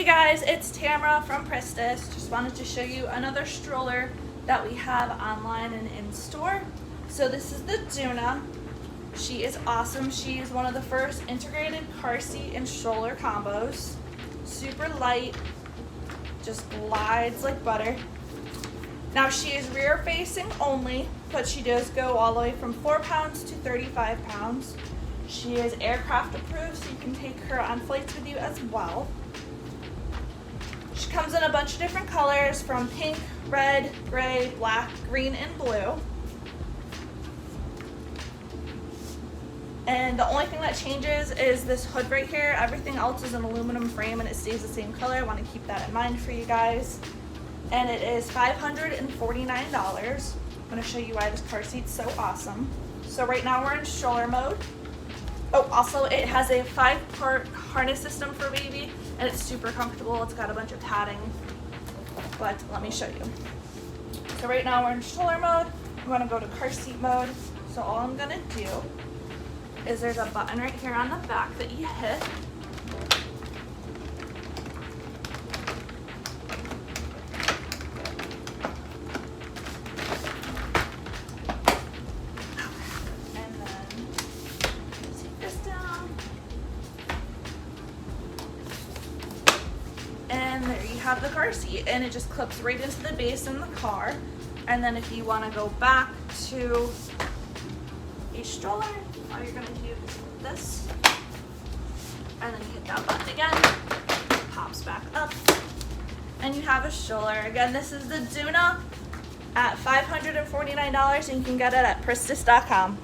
guys, it's Tamara from Pristis. Just wanted to show you another stroller that we have online and in store. So this is the Doona. She is awesome. She is one of the first integrated car seat and stroller combos. Super light, just glides like butter. Now she is rear facing only, but she does go all the way from 4 pounds to 35 pounds. She is aircraft approved, so you can take her on flights with you as well. She comes in a bunch of different colors, from pink, red, gray, black, green, and blue. And the only thing that changes is this hood right here. Everything else is an aluminum frame and it stays the same color. I want to keep that in mind for you guys. And it is $549. I'm going to show you why this car seat's so awesome. So right now we're in stroller mode. Oh, also it has a 5-part harness system for baby, and it's super comfortable. It's got a bunch of padding, but let me show you. So right now we're in stroller mode. I'm gonna go to car seat mode. So all I'm gonna do is there's a button right here on the back that you hit. And there you have the car seat, and it just clips right into the base in the car. And then if you want to go back to a stroller, all you're going to do is hit this, and then you hit that button again, it pops back up, and you have a stroller. Again, this is the Doona at $549, and you can get it at pristis.com.